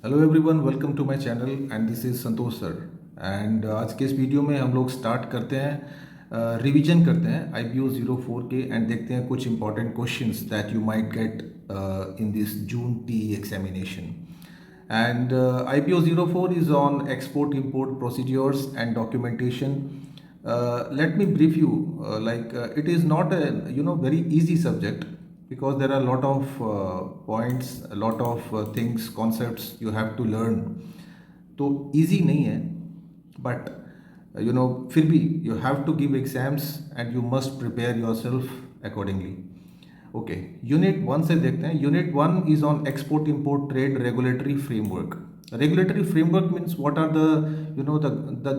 Hello everyone, welcome to my channel and this is Santosh sir. And आज के इस video में हम लोग स्टार्ट करते हैं, रिवीजन करते हैं IPO 04 के एंड देखते हैं कुछ important questions that you might get in this June T examination. And IPO 04 is on export import procedures and documentation. Let me brief you, it is not a very easy subject because there are a lot of points, a lot of things, concepts you have to learn. तो easy नहीं है, but फिर भी you have to give exams and you must prepare yourself accordingly. Okay, unit one से देखते हैं। Unit one is on export import trade regulatory framework. Regulatory framework means what are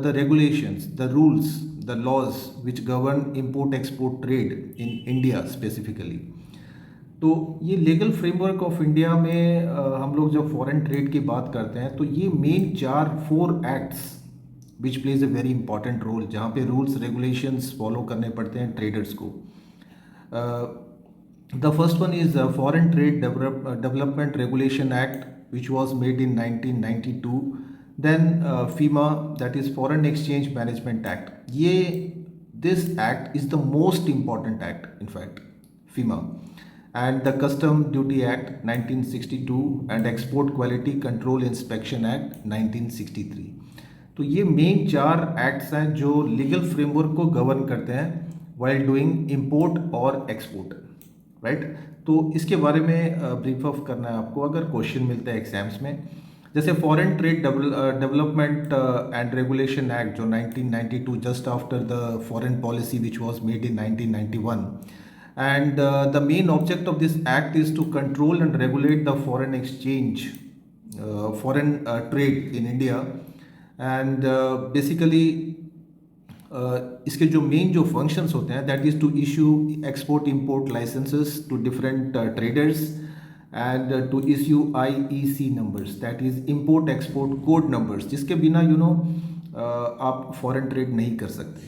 the regulations, the rules, the laws which govern import export trade in India specifically. तो ये legal framework of India में हम लोग जब foreign trade की बात करते हैं तो ये main four acts which plays a very important role, जहाँ पे रूल्स रेगुलेशंस फॉलो करने पड़ते हैं ट्रेडर्स को। The first one is Foreign Trade Development Regulation Act, which was made in 1992. Then FEMA, that is Foreign Exchange Management Act. This act is the most important act, in fact, FEMA. And the Custom Duty Act 1962 and Export Quality Control Inspection Act 1963. तो ये main चार acts हैं जो legal framework को govern करते हैं while doing import और export, right. तो इसके बारे में ब्रीफ ऑफ करना है आपको अगर क्वेश्चन मिलता है एग्जाम्स में। जैसे foreign trade development and regulation act जो 1992, just after the foreign policy which was made in 1991, and the main object of this act is to control and regulate the foreign exchange, foreign trade in India. And basically इसके जो main जो functions होते हैं that is to issue export import licences to different traders and to issue IEC numbers, that is import export code numbers, जिसके बिना आप foreign trade नहीं कर सकते,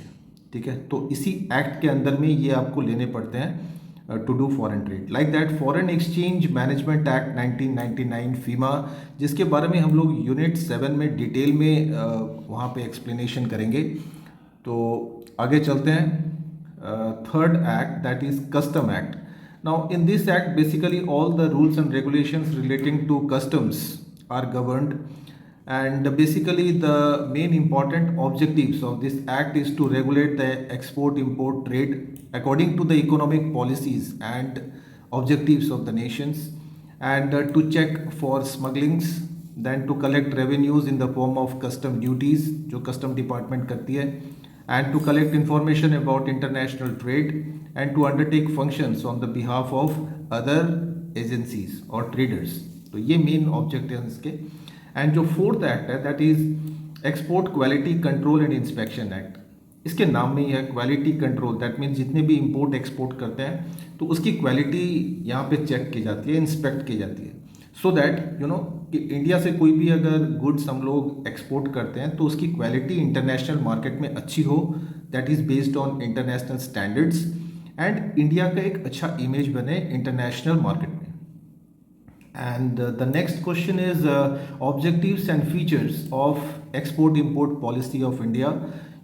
ठीक है। तो इसी एक्ट के अंदर में ये आपको लेने पड़ते हैं to do foreign trade. Like that foreign exchange management act 1999 FEMA, जिसके बारे में हम लोग यूनिट 7 में डिटेल में वहाँ पे एक्सप्लेनेशन करेंगे। तो आगे चलते हैं। Third act that is custom act. Now in this act basically all the rules and regulations relating to customs are governed, and basically the main important objectives of this act is to regulate the export import trade according to the economic policies and objectives of the nations, and to check for smugglings, then to collect revenues in the form of custom duties जो custom department करती है, and to collect information about international trade, and to undertake functions on the behalf of other agencies or traders। तो ये main object है इसके। And जो fourth act है that is export quality control and inspection act. इसके नाम में ही है क्वालिटी कंट्रोल, दैट मीन्स जितने भी इंपोर्ट एक्सपोर्ट करते हैं तो उसकी क्वालिटी यहाँ पे चेक की जाती है, इंस्पेक्ट की जाती है, सो दैट कि इंडिया से कोई भी अगर गुड्स हम लोग एक्सपोर्ट करते हैं तो उसकी क्वालिटी इंटरनेशनल मार्केट में अच्छी हो, that is based on international standards, and India का एक अच्छा इमेज बने इंटरनेशनल मार्केट में। And the next question is objectives and features of export import policy of India।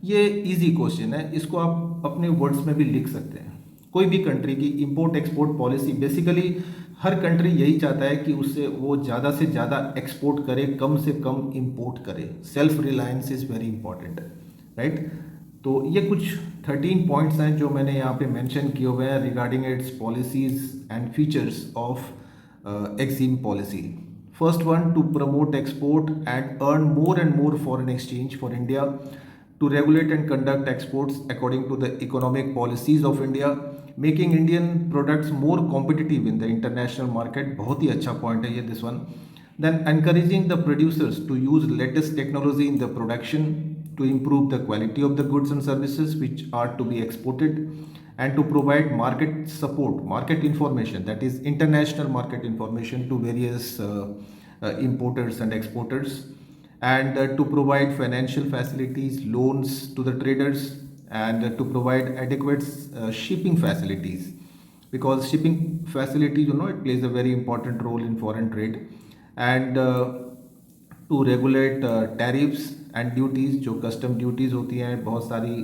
ये easy question है, इसको आप अपने वर्ड्स में भी लिख सकते हैं। कोई भी कंट्री की इंपोर्ट एक्सपोर्ट पॉलिसी, बेसिकली हर कंट्री यही चाहता है कि उससे वो ज़्यादा से ज़्यादा एक्सपोर्ट करे, कम से कम इंपोर्ट करे। Self reliance is very important, right. तो ये कुछ 13 पॉइंट्स हैं जो मैंने यहाँ पे मेंशन किए हुए हैं regarding it's policies and features of EXIM policy। First one, to promote export and earn more and more foreign exchange for India, to regulate and conduct exports according to the economic policies of India, making Indian products more competitive in the international market। बहुत ही अच्छा point है ये, this one। Then encouraging the producers to use latest technology in the production to improve the quality of the goods and services which are to be exported, and to provide market support, market information, that is international market information to various importers and exporters, and to provide financial facilities, loans to the traders, and to provide adequate shipping facilities, because shipping facilities it plays a very important role in foreign trade, and to regulate tariffs and duties, जो custom duties होती हैं, बहुत सारी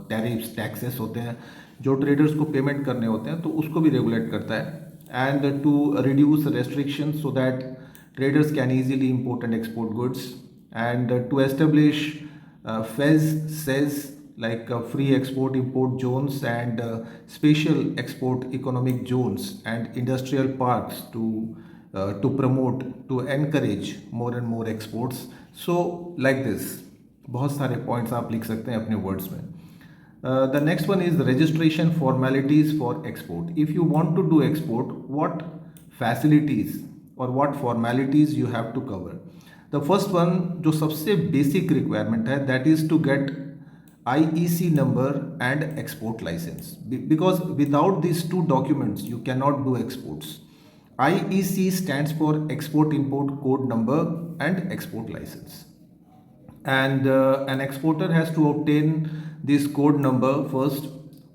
tariffs taxes होते हैं जो traders को payment करने होते हैं, तो उसको भी रेगुलेट करता है। And to reduce restriction so that traders can easily import and export goods, and to establish FEZ, SEZ, like free export import zones, and special export economic zones and industrial parks to promote, to encourage more and more exports. So like this, बहुत सारे points आप लिख सकते हैं अपने words में. The next one is the registration formalities for export. If you want to do export, what facilities or what formalities you have to cover? The first one, जो सबसे basic requirement है, that is to get IEC number and export license. Because without these two documents, you cannot do exports. IEC stands for Export Import Code Number and Export License. And an exporter has to obtain this code number first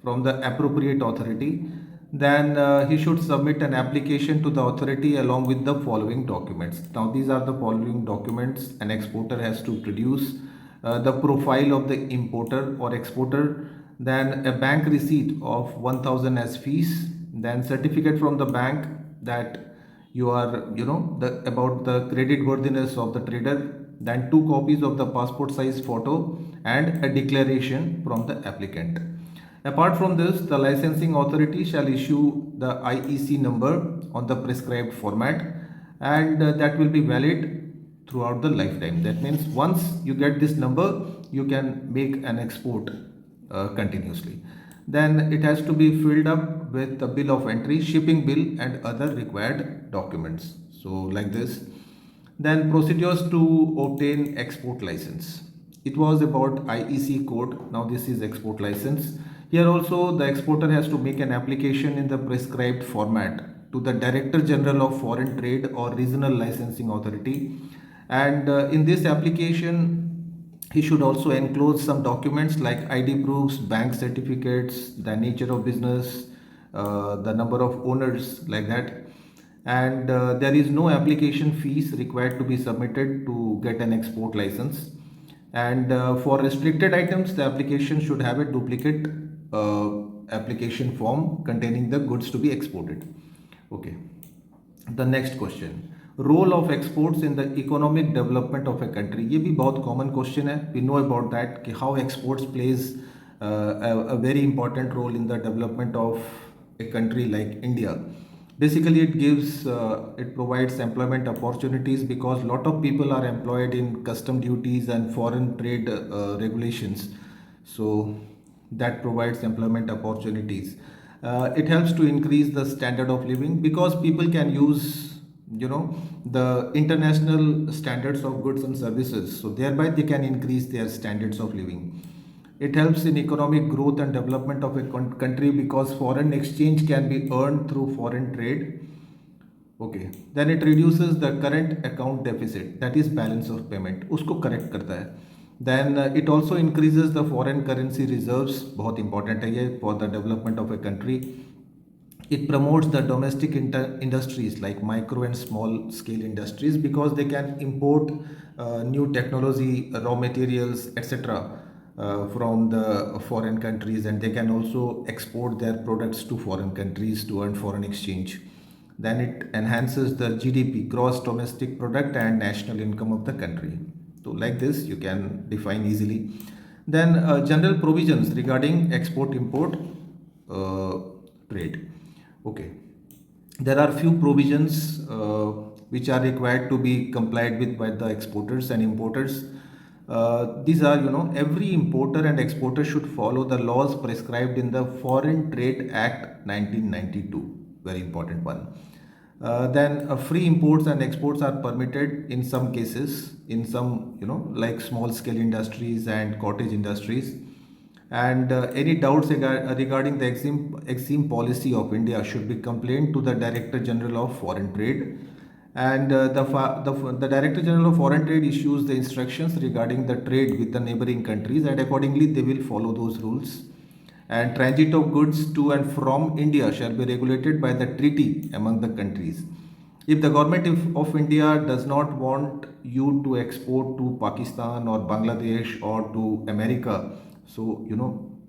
from the appropriate authority. Then he should submit an application to the authority along with the following documents. Now these are the following documents an exporter has to produce: the profile of the importer or exporter, then a bank receipt of 1000 as fees, then certificate from the bank that you are, about the credit worthiness of the trader, then 2 copies of the passport size photo, and a declaration from the applicant. Apart from this, the licensing authority shall issue the IEC number on the prescribed format, and that will be valid throughout the lifetime. That means once you get this number, you can make an export continuously. Then it has to be filled up with the bill of entry, shipping bill, and other required documents. So like this. Then procedures to obtain export license. It was about IEC code. Now this is export license. Here also the exporter has to make an application in the prescribed format to the Director General of Foreign Trade or Regional Licensing Authority. And in this application, he should also enclose some documents like ID proofs, bank certificates, the nature of business, the number of owners, like that. And there is no application fees required to be submitted to get an export license. And for restricted items, the application should have a duplicate application form containing the goods to be exported. Okay. The next question, role of exports in the economic development of a country. ये भी बहुत common question है. We know about that कि how exports plays a very important role in the development of a country like India. Basically, it provides employment opportunities because lot of people are employed in custom duties and foreign trade regulations. So that provides employment opportunities. It helps to increase the standard of living because people can use, the international standards of goods and services. So thereby they can increase their standards of living. It helps in economic growth and development of a country because foreign exchange can be earned through foreign trade. Okay. Then it reduces the current account deficit, that is balance of payment. उसको correct करता है. Then it also increases the foreign currency reserves. बहुत important है ये for the development of a country. It promotes the domestic industries like micro and small scale industries because they can import new technology, raw materials, etc. From the foreign countries, and they can also export their products to foreign countries to earn foreign exchange. Then it enhances the GDP, gross domestic product, and national income of the country. So like this you can define easily. Then general provisions regarding export import trade. Okay, there are few provisions which are required to be complied with by the exporters and importers. These are, every importer and exporter should follow the laws prescribed in the Foreign Trade Act 1992. Very important one. Then free imports and exports are permitted in some cases, in some, like small scale industries and cottage industries. And any doubts regarding the exim policy of India should be complained to the Director General of Foreign Trade. And the Director General of Foreign Trade issues the instructions regarding the trade with the neighboring countries, and accordingly they will follow those rules. And transit of goods to and from India shall be regulated by the treaty among the countries. If the government of India does not want you to export to Pakistan or Bangladesh or to America, so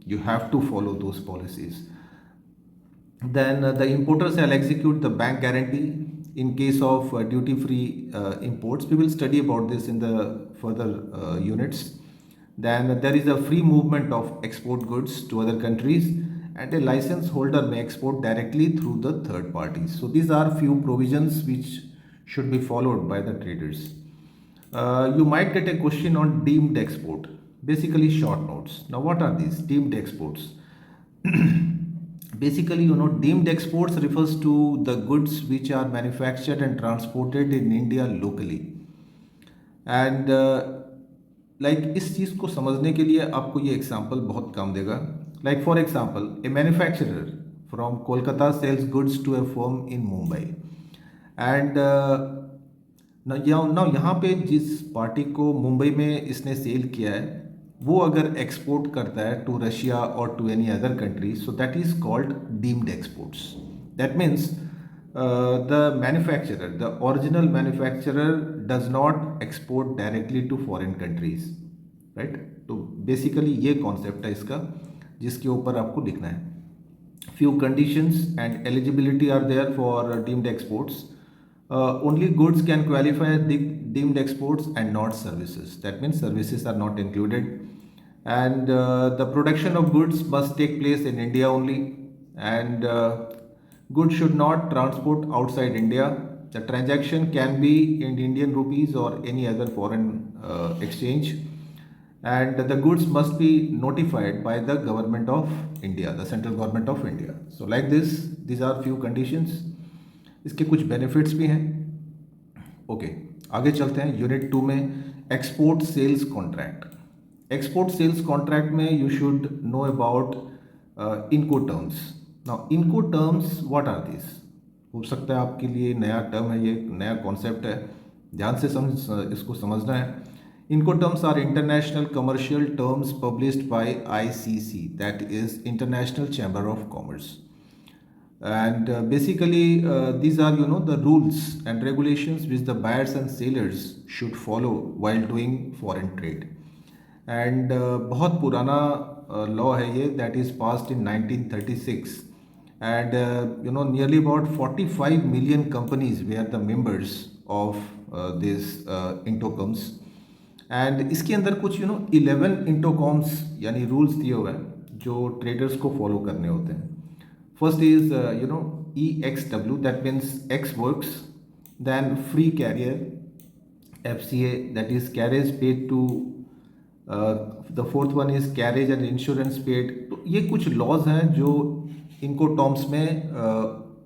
you have to follow those policies. Then the importer shall execute the bank guarantee in case of duty-free imports. We will study about this in the further units. Then there is a free movement of export goods to other countries, and a license holder may export directly through the third parties. So these are few provisions which should be followed by the traders. You might get a question on deemed export, basically short notes. Now, what are these deemed exports? Basically, deemed exports refers to the goods which are manufactured and transported in India locally. And like इस चीज़ को समझने के लिए आपको ये example बहुत काम देगा. Like for example, a manufacturer from Kolkata sells goods to a firm in Mumbai, and ना यहाँ पे जिस पार्टी को मुंबई में इसने सेल किया है वो अगर एक्सपोर्ट करता है टू रशिया और to any other country, so that is called deemed exports. That means the manufacturer, the original manufacturer does not export directly to foreign countries, right? तो बेसिकली ये कॉन्सेप्ट है इसका जिसके ऊपर आपको लिखना है. Few conditions and eligibility are there for deemed exports. Only goods can qualify as deemed exports and not services. That means services are not included. And the production of goods must take place in India only. And goods should not transport outside India. The transaction can be in Indian rupees or any other foreign exchange. And the goods must be notified by the government of India, the central government of India. So like this, these are few conditions. इसके कुछ benefits भी हैं. Okay, आगे चलते हैं unit 2 में. Export sales contract. Export sales contract में you should know about Incoterms. Now Incoterms what are this? हो सकता है आपके लिए नया टर्म है, ये नया कॉन्सेप्ट है, ध्यान से इसको समझना है. Incoterms are international commercial terms published by ICC, that is international chamber of commerce. And basically these are the rules and regulations which the buyers and sellers should follow while doing foreign trade. And बहुत पुराना law है ये, that is passed in 1936. And nearly about 45 million companies were the members of this Intocoms. And इसके अंदर कुछ 11 Intocoms यानी rules दिए हुए हैं जो ट्रेडर्स को फॉलो करने होते हैं. First is EXW, that means X works. Then free carrier, FCA, that is carriage paid to. The fourth one is carriage and insurance paid. तो ये कुछ लॉज हैं जो इनको टर्म्स में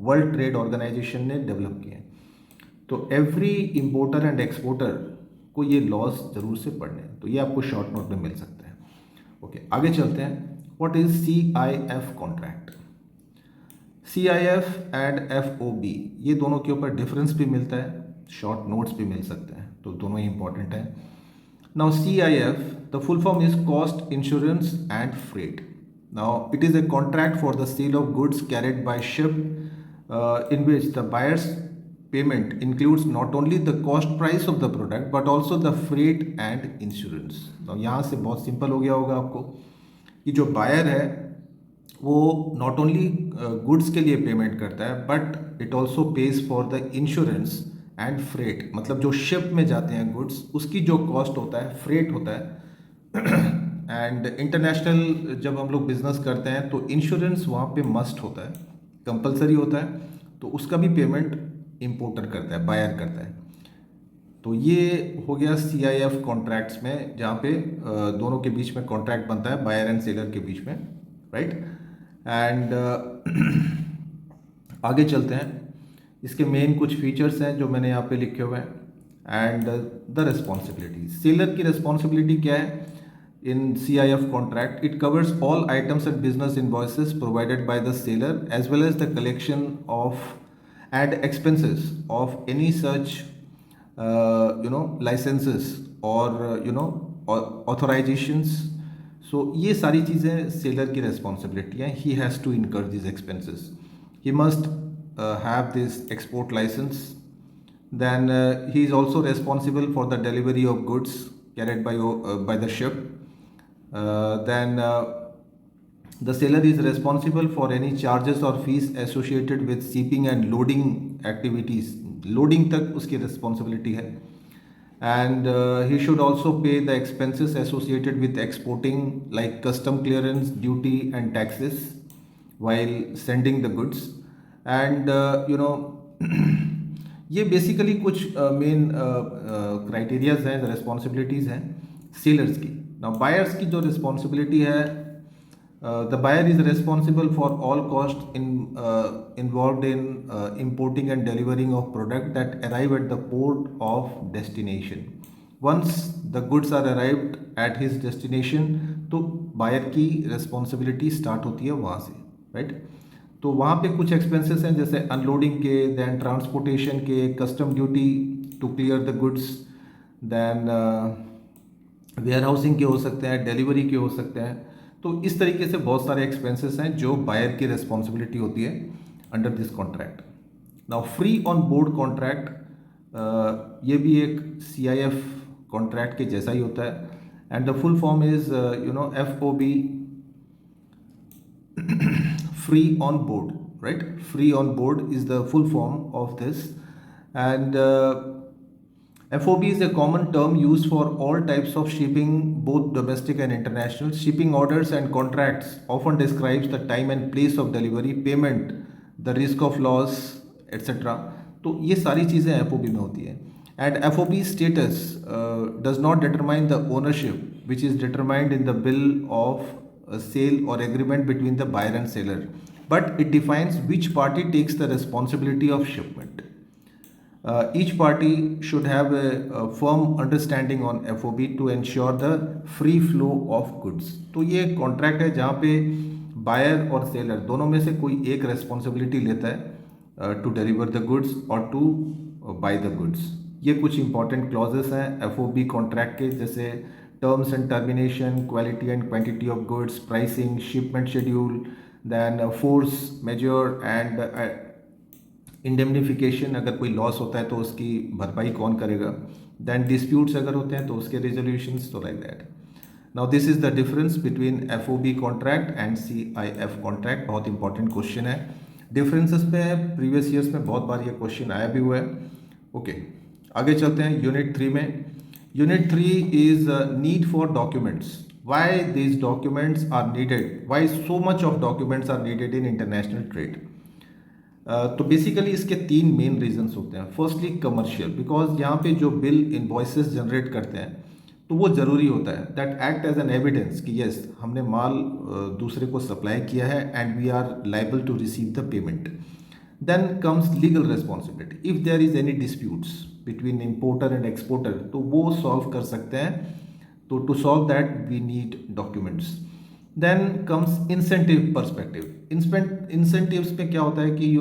वर्ल्ड ट्रेड ऑर्गेनाइजेशन ने डेवलप किए हैं. तो एवरी इम्पोर्टर एंड एक्सपोर्टर को ये लॉज जरूर से पढ़ने हैं. तो ये आपको शॉर्ट नोट में मिल सकते हैं. ओके, आगे चलते हैं. What is CIF contract? CIF and FOB, ये दोनों के ऊपर डिफरेंस भी मिलता है, शॉर्ट नोट्स भी मिल सकते हैं, तो दोनों ही इंपॉर्टेंट हैं. Now CIF, the full form is cost insurance and freight. Now it is a contract for the sale of goods carried by ship in which the buyer's payment includes not only the cost price of the product but also the freight and insurance. now यहाँ से बहुत simple हो गया होगा आपको कि जो buyer है वो नॉट ओनली गुड्स के लिए पेमेंट करता है but it also page for the insurance and freight. मतलब जो शिप में जाते हैं गुड्स उसकी जो कॉस्ट होता है फ्रेट होता है. एंड इंटरनेशनल जब हम लोग बिजनेस करते हैं तो इंश्योरेंस वहाँ पे मस्ट होता है, कंपलसरी होता है, तो उसका भी पेमेंट इम्पोर्टर करता है, बायर करता है. तो ये हो गया CIF कॉन्ट्रैक्ट्स में जहाँ पे दोनों के बीच में कॉन्ट्रैक्ट बनता है, बायर एंड सेलर के बीच में, राइट. एंड आगे चलते हैं. इसके मेन कुछ फीचर्स हैं जो मैंने यहाँ पे लिखे हुए हैं. एंड द रिस्पॉन्सिबिलिटी, सेलर की रिस्पॉन्सिबिलिटी क्या है in CIF contract? It covers all items and business invoices provided by the seller as well as the collection of and expenses of any such licenses or authorizations. So ये सारी चीज़ें seller की responsibility हैं. He has to incur these expenses. He must have this export license Then he is also responsible for the delivery of goods carried by the ship. Then the seller is responsible for any charges or fees associated with shipping and loading activities. Loading तक उसकी responsibility है. And he should also pay the expenses associated with exporting, like custom clearance, duty and taxes while sending the goods. And ये basically कुछ main criterias हैं, responsibilities हैं sellers की. Now buyers की जो रिस्पॉन्सिबिलिटी है, the buyer is responsible for all costs involved in importing and delivering of product that arrive at the port of destination. Once the goods are arrived at his destination, तो buyer की responsibility start होती है वहाँ से, right? तो वहाँ पे कुछ एक्सपेंसेस हैं जैसे अनलोडिंग के, दैन ट्रांसपोर्टेशन के, custom duty to clear the goods, then warehousing के हो सकते हैं, डिलीवरी के हो सकते हैं. तो इस तरीके से बहुत सारे एक्सपेंसेस हैं जो बायर की रिस्पॉन्सिबिलिटी होती है under this contract. Now free on board contract, ये भी एक CIF कॉन्ट्रैक्ट के जैसा ही होता है. And the full form is FOB, free on board, right? Free on board is the full form of this. And FOB is a common term used for all types of shipping, both domestic and international. Shipping orders and contracts often describes the time and place of delivery, payment, the risk of loss, etc. तो ये सारी चीज़ें FOB में होती हैं. And FOB status does not determine the ownership, which is determined in the bill of a sale or agreement between the buyer and seller, but it defines which party takes the responsibility of shipment. Each party should have a firm understanding on FOB to ensure the free flow of goods. तो ये contract है जहाँ पे buyer और seller दोनों में से कोई एक रेस्पॉन्सिबिलिटी लेता है टू डिलीवर द गुड्स और टू बाय द गुड्स. ये कुछ इंपॉर्टेंट क्लॉजेस हैं FOB कॉन्ट्रैक्ट के, जैसे terms and termination, quality and quantity of goods, pricing, shipment schedule, then force majeure and indemnification, अगर कोई लॉस होता है तो उसकी भरपाई कौन करेगा, then disputes अगर होते हैं तो उसके resolutions, तो like that. Now this is the difference between FOB contract and CIF contract. बहुत important question है. differences पे previous years में बहुत बार ये question आया भी हुआ है. okay, आगे चलते हैं यूनिट 3 में. Unit 3 is need for documents. Why these documents are needed? Why so much of documents are needed in international trade? तो बेसिकली इसके 3 मेन रीजंस होते हैं. फर्स्टली कमर्शियल, बिकॉज यहाँ पे जो बिल इनवॉइसेस जनरेट करते हैं तो वो ज़रूरी होता है. That act as an evidence कि येस हमने माल दूसरे को सप्लाई किया है and we are liable to receive the payment. Then comes legal responsibility. If there is any disputes between importer and exporter तो वो सॉल्व कर सकते हैं. तो to solve that we need documents. Then comes incentive perspective. Incentives पे क्या होता है कि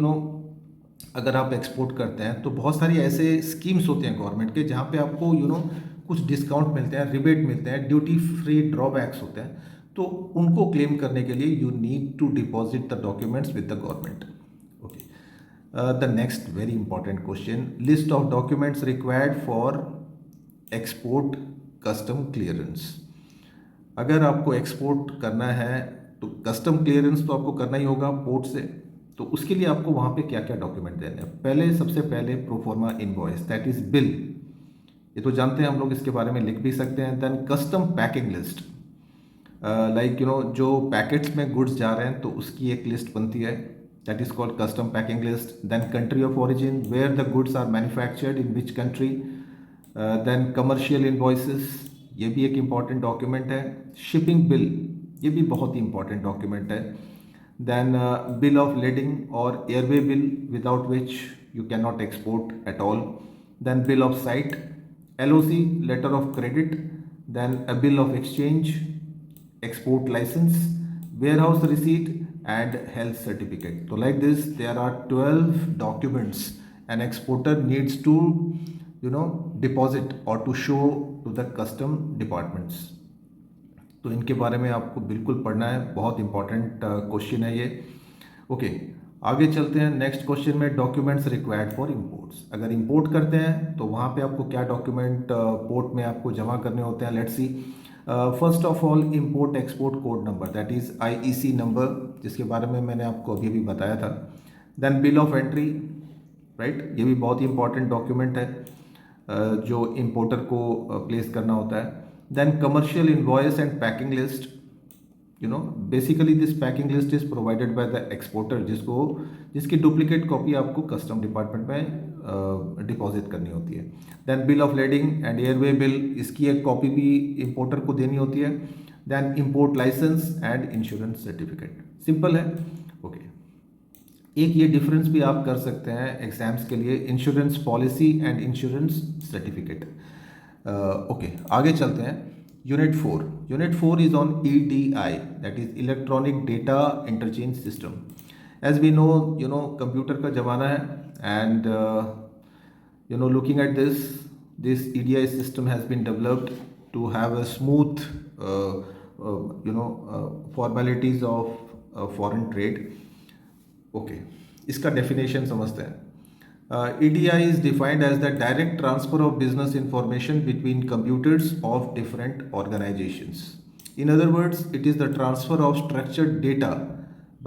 अगर आप एक्सपोर्ट करते हैं तो बहुत सारी ऐसे स्कीम्स होते हैं गवर्नमेंट के जहाँ पे आपको कुछ डिस्काउंट मिलते हैं, रिबेट मिलते हैं, ड्यूटी फ्री ड्रॉबैक्स होते हैं. तो उनको क्लेम करने के लिए you need to deposit the documents with the government. Okay, the next very important question, list of documents required for export custom clearance. अगर आपको एक्सपोर्ट करना है तो कस्टम क्लियरेंस तो आपको करना ही होगा पोर्ट से. तो उसके लिए आपको वहाँ पे क्या क्या डॉक्यूमेंट देने हैं. सबसे पहले proforma invoice, that is bill. ये तो जानते हैं हम लोग, इसके बारे में लिख भी सकते हैं. Then custom packing list, like जो पैकेट्स में गुड्स जा रहे हैं तो उसकी एक लिस्ट बनती है. That is called custom packing list. Then country of origin, where the goods are manufactured, in which country. Then commercial invoices, ये भी एक important document है. Shipping bill, ये भी बहुत ही important document है. Then bill of lading or airway bill, without which you cannot export at all. Then bill of site, LOC, letter of credit. Then a bill of exchange, export license, warehouse receipt and health certificate. So like this there are 12 documents an exporter needs to deposit or to show to the custom departments. तो इनके बारे में आपको बिल्कुल पढ़ना है, बहुत important question है ये. ओके, आगे चलते हैं नेक्स्ट क्वेश्चन में, डॉक्यूमेंट्स रिक्वायर्ड फॉर इंपोर्ट्स। अगर इंपोर्ट करते हैं तो वहाँ पे आपको क्या डॉक्यूमेंट पोर्ट में आपको जमा करने होते हैं, let's see. First of all import export code number, that is IEC number, जिसके बारे में मैंने आपको अभी भी बताया था। Then bill of entry, right, ये भी बहुत ही इंपॉर्टेंट डॉक्यूमेंट है जो इंपोर्टर को प्लेस करना होता है। Then commercial invoice and packing list, basically this packing list is provided by the exporter, जिसकी डुप्लीकेट कॉपी आपको कस्टम डिपार्टमेंट में डिपॉजिट करनी होती है। Then bill of lading and airway bill, इसकी एक कॉपी भी इंपोर्टर को देनी होती है। Then import licence and insurance certificate, simple है। ओके, एक ये डिफरेंस भी आप कर सकते हैं एग्जाम्स के लिए, insurance policy and insurance certificate. Okay, आगे चलते हैं। Unit 4 is on EDI, that is electronic data interchange system. As we know, computer का ज़माना है, and looking at this EDI system has been developed to have a smooth formalities of foreign trade. Okay, इसका definition समझते हैं। EDI is defined as the direct transfer of business information between computers of different organizations. In other words, it is the transfer of structured data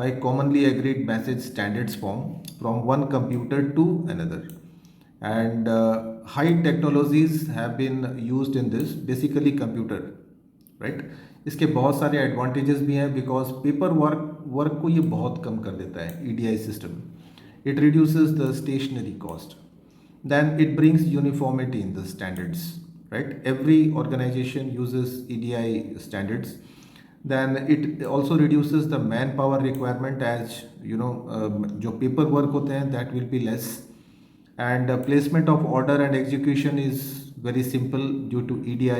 by commonly agreed message standards form from one computer to another. And high technologies have been used in this, basically computer, right? इसके बहुत सारे advantages भी हैं, because paper work को ये बहुत कम कर देता है EDI system. It reduces the stationery cost, then it brings uniformity in the standards, right? Every organisation uses EDI standards. Then it also reduces the man power requirement, as जो paper work होते हैं that will be less, and placement of order and execution is very simple due to EDI.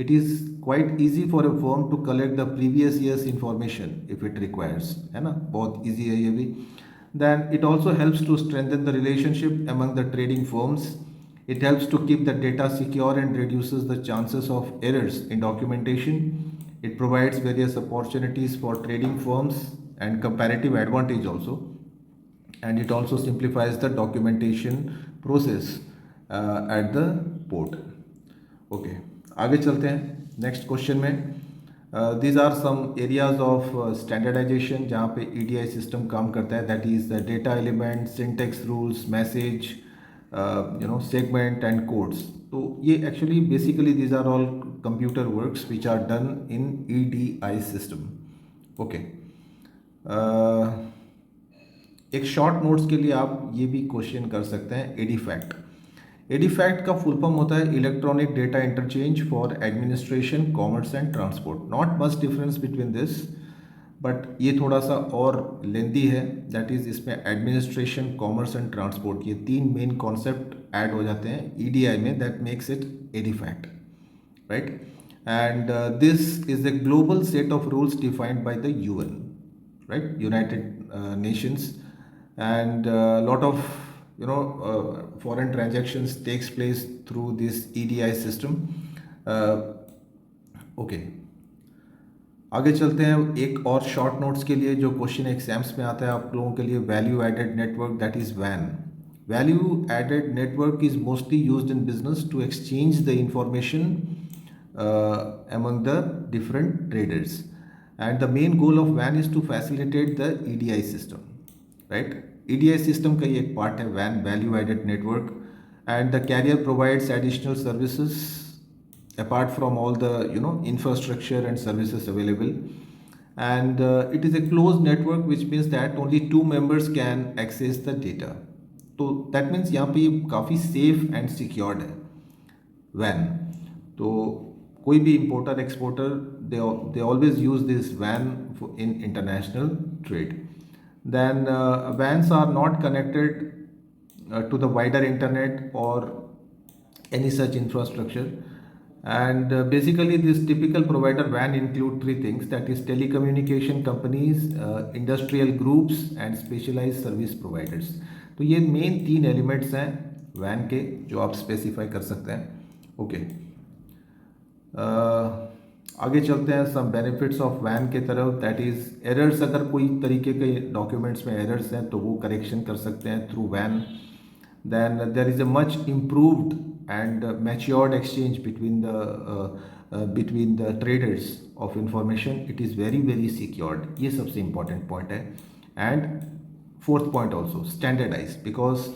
It is quite easy for a firm to collect the previous year's information if it requires, है ना, बहुत easy है ये भी। Then it also helps to strengthen the relationship among the trading firms. It helps to keep the data secure and reduces the chances of errors in documentation. It provides various opportunities for trading firms and comparative advantage also. And it also simplifies the documentation process at the port. Okay, आगे चलते हैं next question में। these are some areas of standardization जहाँ पे EDI system काम करता है, that is the data element, syntax rules, message, segment and codes. तो ये actually basically these are all computer works which are done in EDI system. Okay. एक short notes के लिए आप ये भी क्वेश्चन कर सकते हैं, एडीफैक्ट। एडीफैक्ट का फुल फॉर्म होता है electronic data interchange for administration, commerce and transport. Not much difference between this, but ये थोड़ा सा और लेंदी है। दैट इज, इसमें एडमिनिस्ट्रेशन, कॉमर्स एंड ट्रांसपोर्ट, ये तीन मेन कॉन्सेप्ट ऐड हो जाते हैं ईडीआई में, that makes it EDIFACT, right? And this is a global set of rules defined by the UN, right? United Nations, and lot of foreign transactions takes place through this EDI system. Okay, आगे चलते हैं एक और short notes के लिए जो question exams में आता है आप लोगों के लिए। Value added network, that is वैन। Value added network is mostly used in business to exchange the information among the different traders, and the main goal of WAN is to facilitate the EDI system, right? EDI system का ये एक part है WAN, value added network, and the carrier provides additional services apart from all the infrastructure and services available, and it is a closed network, which means that only two members can access the data. तो that means यहाँ पे ये काफ़ी safe and secured है WAN। तो कोई भी importer exporter they always use this WAN in international trade. Then WANs are not connected to the wider internet or any such infrastructure, and basically this typical provider WAN include three things, that is telecommunication companies, industrial groups and specialized service providers. तो ये main तीन elements हैं WAN के जो आप specify कर सकते हैं। ओके, आगे चलते हैं सम बेनिफिट्स ऑफ वैन के तरफ, दैट इज़ एरर्स, अगर कोई तरीके के डॉक्यूमेंट्स में एरर्स हैं तो वो करेक्शन कर सकते हैं थ्रू वैन. Then there is a much improved and matured exchange between the traders of information. It is very secured. ये सबसे important point है. And fourth point also standardized, because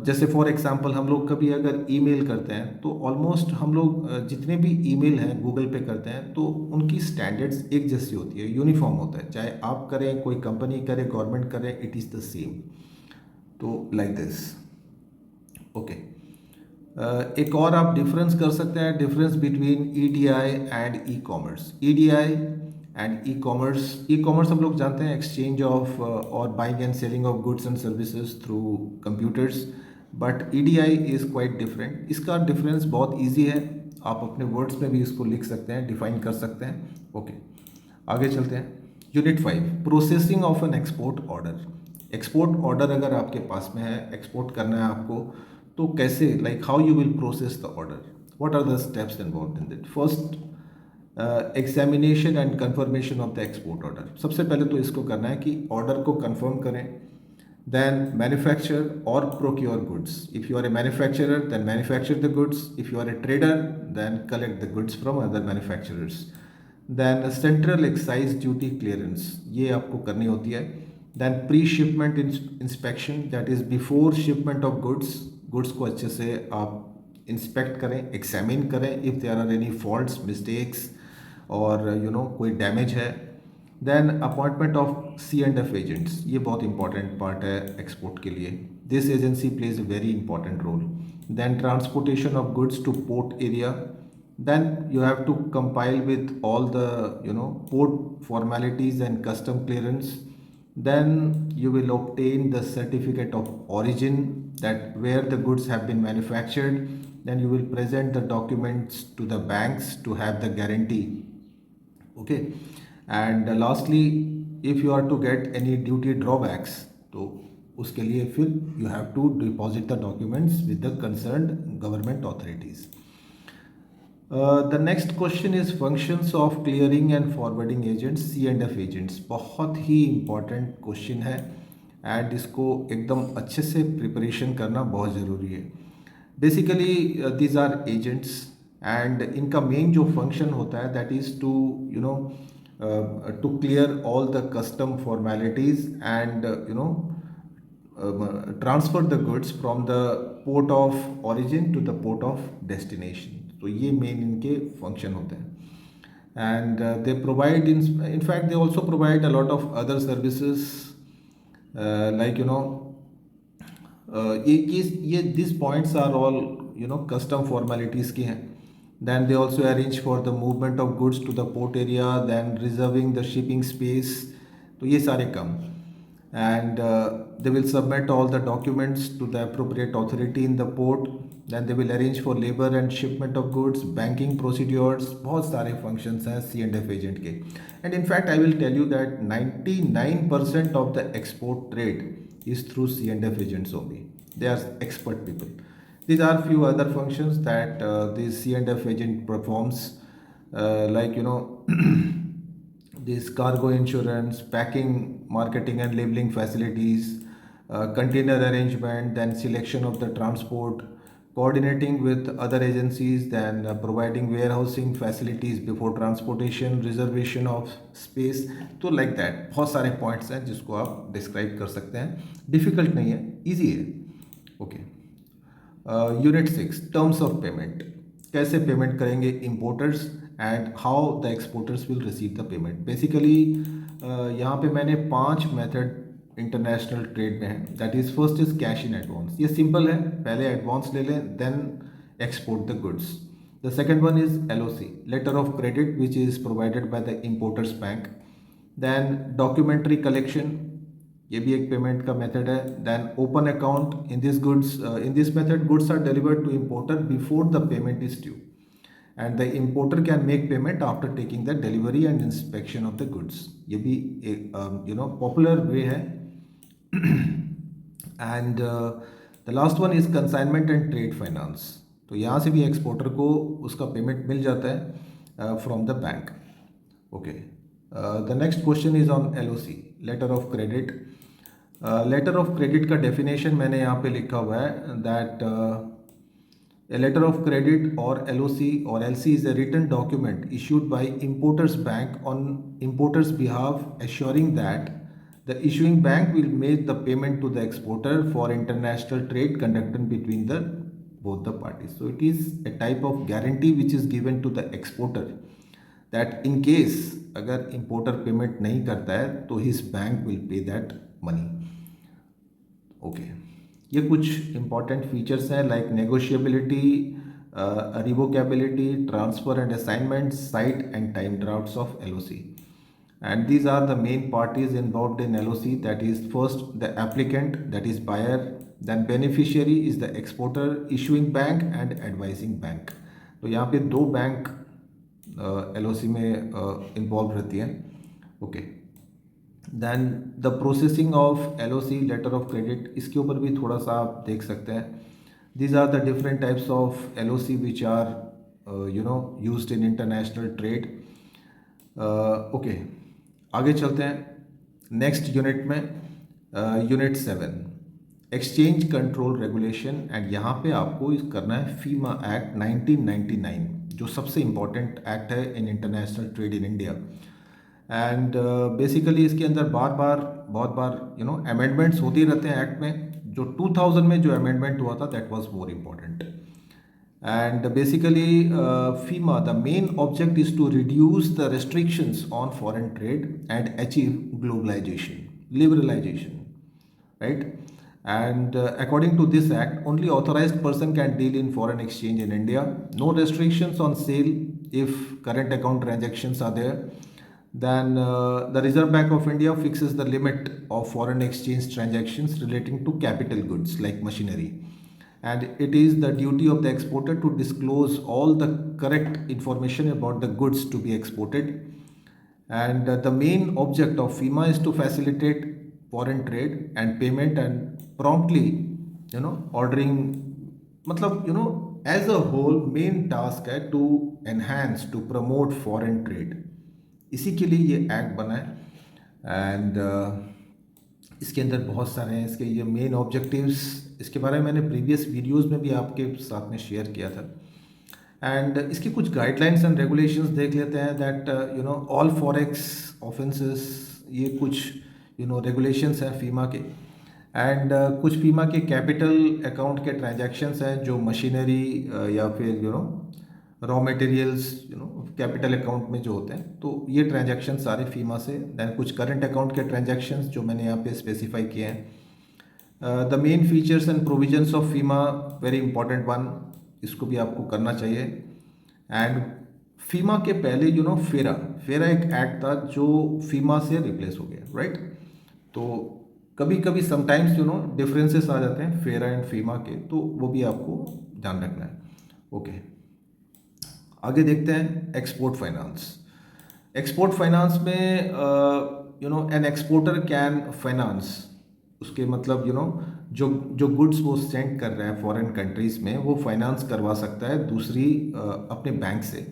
जैसे फॉर एग्जांपल हम लोग कभी अगर ईमेल करते हैं तो ऑलमोस्ट हम लोग जितने भी ईमेल हैं गूगल पे करते हैं तो उनकी स्टैंडर्ड्स एक जैसी होती है, यूनिफॉर्म होता है, चाहे आप करें, कोई कंपनी करे, गवर्नमेंट करे, इट इज़ द सेम. तो लाइक दिस. ओके. एक और आप डिफरेंस कर सकते हैं, difference between EDI and e commerce. EDI and e commerce. E commerce हम लोग जानते हैं एक्सचेंज ऑफ और buying and selling of goods and services through computers, but EDI is quite different. इसका डिफरेंस बहुत ईजी है, आप अपने वर्ड्स में भी इसको लिख सकते हैं, डिफाइन कर सकते हैं. ओके, आगे चलते हैं. Unit 5, processing of an export order. Export order अगर आपके पास में है, एक्सपोर्ट करना है आपको, तो कैसे, like how you will process the order, what are the steps involve in that. First, examination and confirmation of the export order. सबसे पहले तो इसको करना है कि ऑर्डर को कंफर्म करें. देन मैन्युफैक्चर और procure goods. If you are a manufacturer then manufacture the goods. If you are a trader then collect the goods from other manufacturers. Then central excise duty clearance, ये आपको करनी होती है. Then pre shipment inspection, that is before shipment of goods. Goods को अच्छे से आप inspect करें, एग्जामिन करें, if there are any faults, mistakes और कोई डैमेज है. Then appointment of C&F agents, ये बहुत इंपॉर्टेंट पार्ट है एक्सपोर्ट के लिए. This agency plays a very important role. Then transportation of goods to port area. Then you have to compile with all the port formalities and custom clearance. Then you will obtain the certificate of origin, that where the goods have been manufactured. Then you will present the documents to the banks to have the guarantee. Okay. And lastly, if you are to get any duty drawbacks, तो उसके लिए फिर you have to deposit the documents with the concerned government authorities. The next question is functions of clearing and forwarding agents, C&F agents. बहुत ही important question है and इसको एकदम अच्छे से प्रिपरेशन करना बहुत ज़रूरी है. Basically these are agents and इनका मेन जो फंक्शन होता है that is to to clear all the custom formalities and transfer the goods from the port of origin to the port of destination. तो ये मेन इनके function होते हैं. And they provide in fact they also provide a lot of other services, like ये this points are all custom formalities की हैं. Then they also arrange for the movement of goods to the port area, then reserving the shipping space. तो ये सारे काम. And they will submit all the documents to the appropriate authority in the port. Then they will arrange for labor and shipment of goods, banking procedures. बहुत सारे functions हैं C&F agent के. And in fact I will tell you that 99% of the export trade is through C&F agents only. They are expert people. These are few other functions that this C&F agent performs, like this cargo insurance, packing, marketing and labeling facilities, container arrangement, then selection of the transport, coordinating with other agencies, then providing warehousing facilities before transportation, reservation of space. तो like that बहुत सारे points हैं जिसको आप describe कर सकते हैं. difficult नहीं है, easy है. okay. Unit 6, terms of payment. कैसे पेमेंट करेंगे importers and how the exporters will receive the payment. Basically यहाँ पे मैंने 5 मेथड इंटरनेशनल ट्रेड में है. That is first is cash in advance. ये सिंपल है, पहले एडवांस ले लें then export the goods. The second one is LOC, letter of credit, which is provided by the importer's bank. देन documentary collection, ये भी एक पेमेंट का मेथड है. देन open account. In this method goods are delivered to importer before the payment is due and the importer can make payment after taking the delivery and inspection of the goods. ये भी एक popular way है. And the last one is consignment and trade finance. तो यहाँ से भी exporter को उसका पेमेंट मिल जाता है. from the bank. Okay. The next question is on LOC, letter of credit. Letter of credit का डेफिनेशन मैंने यहाँ पे लिखा हुआ है that a letter of credit or LOC or LC is a written document issued by importer's bank on importer's behalf assuring that the issuing bank will make the payment to the exporter for international trade conducted between the both the parties. So it is a type of guarantee which is given to the exporter that in case अगर importer payment नहीं करता है तो his bank will pay that money. Okay ये कुछ important features हैं like negotiability, revocability, transfer and assignment, sight and time drafts of LOC. And these are the main parties involved in LOC. That is first the applicant, that is buyer, then beneficiary is the exporter, issuing bank and advising bank. तो यहाँ पे दो bank LOC में involve रहती हैं. Okay then the processing of LOC, letter of credit, इसके ऊपर भी थोड़ा सा आप देख सकते हैं. These are the different types of LOC which are used in international trade. Okay आगे चलते हैं नेक्स्ट यूनिट में. Unit 7 exchange control regulation. And यहाँ पे आपको करना है फीमा एक्ट 1999 जो सबसे इम्पॉर्टेंट एक्ट है इन international trade in India. And basically इसके अंदर बहुत बार अमेंडमेंट्स होती रहते हैं एक्ट में. जो 2000 में जो अमेंडमेंट हुआ था that was more important. And basically FEMA the main object is to reduce the restrictions on foreign trade and achieve globalisation, liberalisation, right? And according to this act, only authorized person can deal in foreign exchange in India. No restrictions on sale if current account transactions are there. Then the Reserve Bank of India fixes the limit of foreign exchange transactions relating to capital goods like machinery. And it is the duty of the exporter to disclose all the correct information about the goods to be exported. And the main object of FEMA is to facilitate foreign trade and payment and promptly ordering, मतलब as a whole main task है to enhance, to promote foreign trade. इसी के लिए ये act बना है. And इसके अंदर बहुत सारे हैं इसके ये मेन ऑब्जेक्टिव्स. इसके बारे में मैंने प्रीवियस वीडियोस में भी आपके साथ में शेयर किया था. एंड इसकी कुछ गाइडलाइंस एंड रेगुलेशंस देख लेते हैं दैट ऑल फॉरेक्स ऑफेंसेस, ये कुछ रेगुलेशंस हैं फीमा के. एंड कुछ फीमा के कैपिटल अकाउंट के ट्रांजैक्शंस हैं जो मशीनरी या फिर रॉ मटेरियल्स कैपिटल अकाउंट में जो होते हैं, तो ये ट्रांजैक्शन सारे फीमा से. दैन कुछ करंट अकाउंट के ट्रांजैक्शंस जो मैंने यहाँ पे स्पेसिफाई किए हैं. The main features and provisions of FEMA, very important one, इसको भी आपको करना चाहिए. एंड फीमा के पहले फेरा एक एक्ट था जो फीमा से रिप्लेस हो गया, राइट? तो कभी कभी समटाइम्स डिफरेंसेस आ जाते हैं फेरा एंड फीमा के, तो वो भी आपको ध्यान रखना है. ओके आगे देखते हैं एक्सपोर्ट फाइनेंस. एक्सपोर्ट फाइनेंस में एन एक्सपोर्टर कैन फाइनेंस, उसके मतलब जो गुड्स वो सेंड कर रहा है फॉरेन कंट्रीज़ में वो फाइनेंस करवा सकता है दूसरी अपने बैंक से.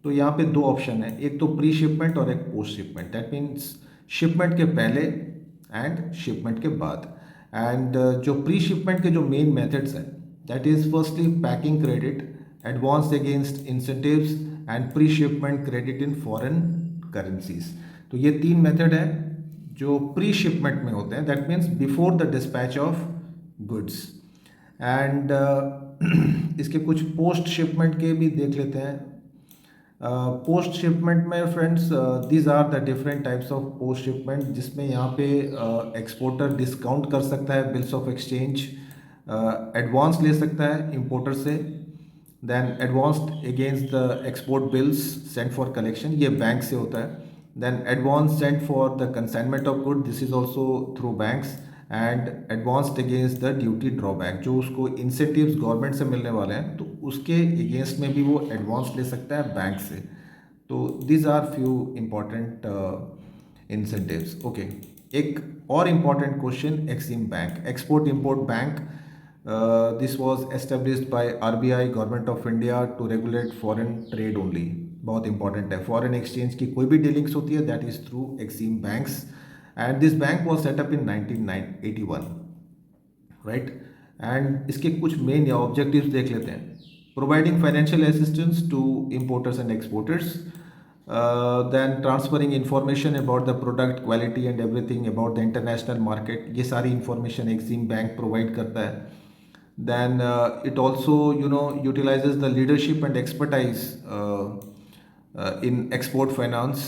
तो यहाँ पे दो ऑप्शन है, एक तो प्री शिपमेंट और एक post shipment. That means shipment के पहले एंड शिपमेंट के बाद. एंड जो प्री शिपमेंट के जो मेन मेथड्स हैं that is firstly packing credit, advance against incentives and pre shipment credit in foreign currencies. तो ये तीन मेथड है जो प्री शिपमेंट में होते हैं, that means before the dispatch of goods. And इसके कुछ पोस्ट शिपमेंट के भी देख लेते हैं. पोस्ट शिपमेंट में friends these are the different types of post shipment, जिसमें यहाँ पे एक्सपोर्टर डिस्काउंट कर सकता है बिल्स ऑफ एक्सचेंज, एडवांस ले सकता है इंपोर्टर से. Then advanced against the export bills sent for collection, ये बैंक से होता है. Then advance sent for the consignment of good, this is also through banks. And advanced against the duty drawback, जो उसको इंसेंटिव्स गवर्नमेंट से मिलने वाले हैं तो उसके अगेंस्ट में भी वो एडवांस ले सकता है बैंक से. तो these are few important incentives. Okay एक और important question, EXIM bank, export import bank. This was established by RBI, Government of India, to regulate foreign trade only. बहुत इंपॉर्टेंट है। फॉरेन एक्सचेंज की कोई भी डीलिंग्स होती है that is through EXIM banks, and this bank was set up in 1981, right. And इसके कुछ main या ऑब्जेक्टिव्स देख लेते हैं। Providing financial assistance to importers and exporters, then transferring information about the product quality and everything about the international market, ये सारी information Exim bank provide करता है। Then it also, utilizes the leadership and expertise in export finance.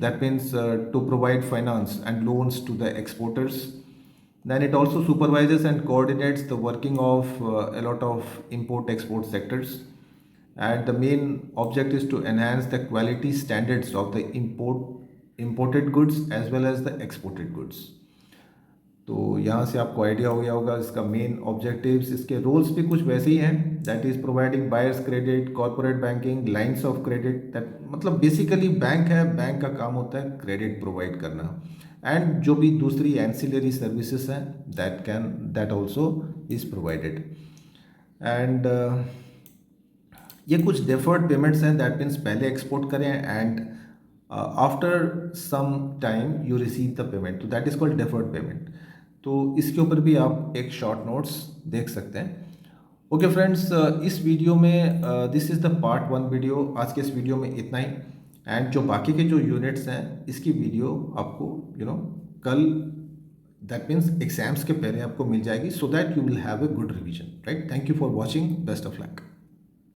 That means to provide finance and loans to the exporters. Then it also supervises and coordinates the working of a lot of import-export sectors. And the main object is to enhance the quality standards of the imported goods as well as the exported goods. तो यहाँ से आपको idea हो गया होगा इसका main objectives. इसके roles भी कुछ वैसे ही हैं, that is providing buyers credit, corporate banking, lines of credit, that मतलब बेसिकली बैंक है, बैंक का काम होता है क्रेडिट प्रोवाइड करना, एंड जो भी दूसरी एंसिलरी सर्विसेज हैं that also is provided. And ये कुछ डेफर्ड पेमेंट्स हैं, दैट मीन्स पहले एक्सपोर्ट करें and after some time you receive the payment, तो that is called deferred payment. तो इसके ऊपर भी आप एक शॉर्ट नोट्स देख सकते हैं। ओके फ्रेंड्स, इस वीडियो में this is the part 1 video. आज के इस वीडियो में इतना ही, एंड जो बाकी के जो यूनिट्स हैं इसकी वीडियो आपको कल, दैट मीन्स एग्जाम्स के पहले आपको मिल जाएगी, so that you will have a good revision, right. Thank you for watching, best of luck.